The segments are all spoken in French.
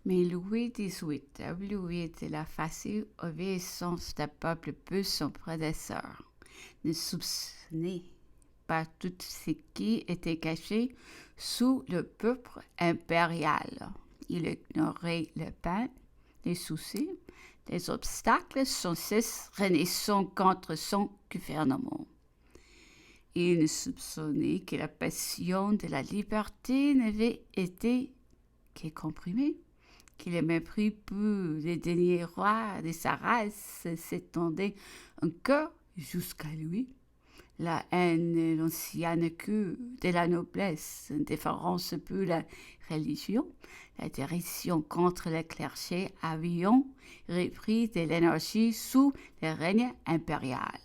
Mais Louis XVIII a voulu de la facile obéissance d'un peuple peu son prédécesseur, ne soupçonnait pas tout ce qui était caché sous le peuple impérial. Il ignorait le pain, les soucis, les obstacles sans cesse renaissant contre son gouvernement. Il ne soupçonnait que la passion de la liberté n'avait été que comprimée, que le mépris pour le dernier roi de sa race s'étendait encore jusqu'à lui. La haine et l'ancienne queue de la noblesse, indifférence pour la religion, la direction contre le clergé avaient repris de l'énergie sous le règne impérial.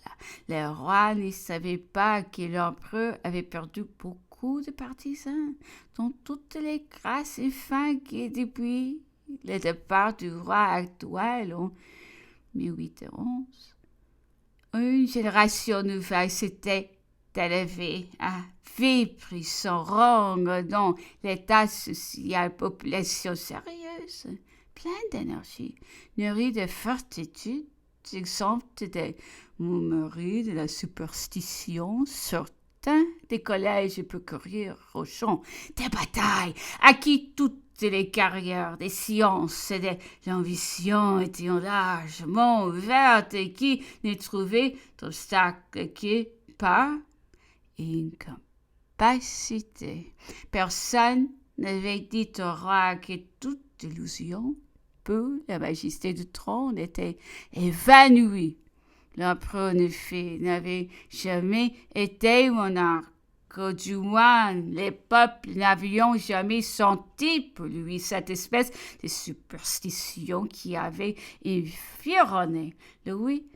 Le roi ne savait pas que l'empereur avait perdu beaucoup de partisans, dont toutes les grâces et fins qui, depuis le départ du roi actuel en 1811, une génération nouvelle s'était élevée, avait pris son rang dans l'état social, population sérieuse, pleine d'énergie, nourrie de fortitude, exempte des murmuries de la superstition, certains des collèges pour courir au champ des batailles, acquis toutes les carrières des sciences et de l'ambition étaient largement ouvertes et qui ne trouvaient d'obstacle que par incapacité. Personne n'avait dit au roi que toute illusion pour la majesté du trône était évanouie. L'empereur n'avait jamais été monarque. Du moins, les peuples n'avaient jamais senti pour lui cette espèce de superstition qui avait environné Louis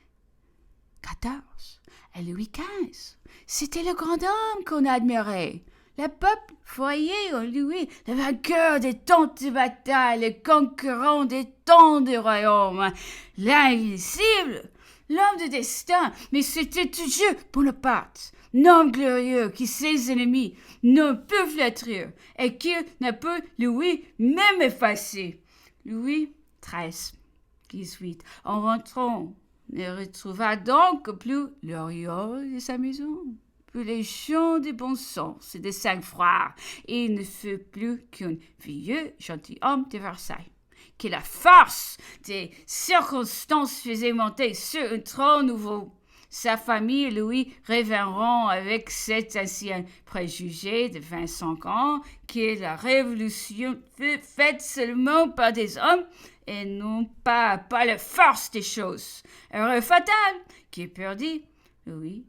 XIV et Louis XV. C'était le grand homme qu'on admirait. Le peuple voyait en lui le vainqueur des tant de batailles, le concurrent des tant de royaumes, l'invincible, l'homme de destin, mais c'était toujours Bonaparte, nom glorieux qui ses ennemis ne peuvent flétrir et qui ne peut Louis même effacer. Louis XIII, en rentrant, ne retrouva donc plus l'auréole de sa maison, plus les gens de bon sens et de sang-froid, et il ne fut plus qu'un vieux gentilhomme de Versailles, que la force des circonstances faisait monter sur un trône nouveau. Sa famille et lui revinront avec cet ancien préjugé de 25 ans que la révolution fut faite seulement par des hommes et non pas par la force des choses. Erreur fatale qui perdit Louis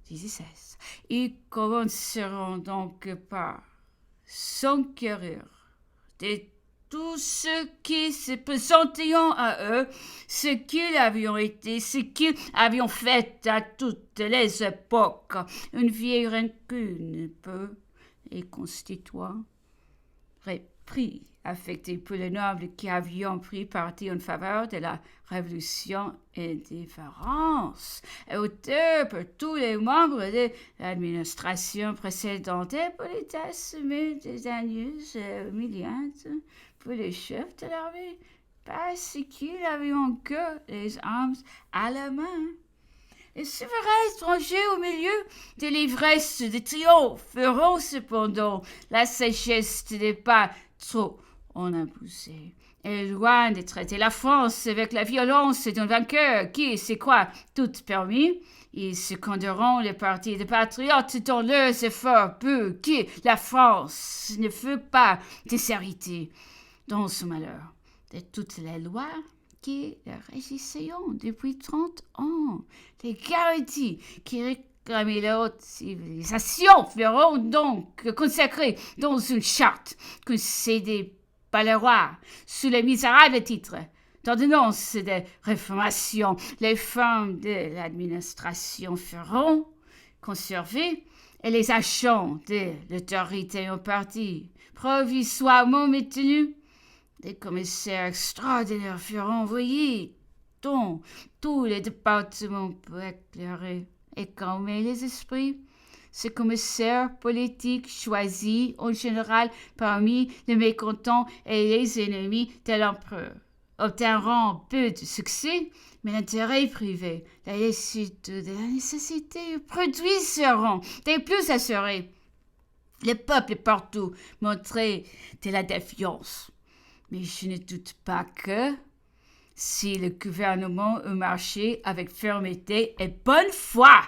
XVI. Ils commenceront donc par s'enquérir de tout ce qui se présentait à eux, ce qu'ils avaient été, ce qu'ils avaient fait à toutes les époques. Une vieille rancune peut et constituant repris affecté pour les nobles qui avaient pris parti en faveur de la révolution indifférence et auteur pour tous les membres de l'administration précédente et politesse, mais des années humiliantes pour les chefs de l'armée, parce qu'ils avaient encore les armes à la main. Les souverains étrangers au milieu de l'ivresse de triomphe feront cependant la sagesse de ne pas trop en abuser. Et loin de traiter la France avec la violence d'un vainqueur qui se croit tout permis, ils seconderont les partis de patriotes dans leurs efforts pour que la France ne fût pas déshéritée dans son malheur. De toutes les lois qui le régissaient depuis 30 ans, les garanties qui réclamaient la haute civilisation feront donc consacrer dans une charte concédée par le roi sous le misérable titre d'ordonnance de réformation. Les femmes de l'administration feront conserver et les agents de l'autorité au parti provisoirement maintenus. Des commissaires extraordinaires furent envoyés dans tous les départements pour éclairer et calmer les esprits. Ce commissaire politique choisi en général parmi les mécontents et les ennemis de l'empereur obtiendront peu de succès, mais l'intérêt privé, la nécessité produiseront des plus assurés. Le peuple partout montrait de la défiance. Mais je ne doute pas que, si le gouvernement eût marché avec fermeté et bonne foi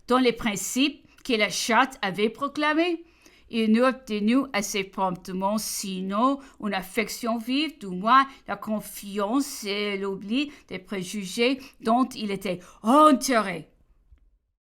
dans les principes que la charte avait proclamés, il n'eût obtenu assez promptement, sinon une affection vive, du moins la confiance et l'oubli des préjugés dont il était entouré.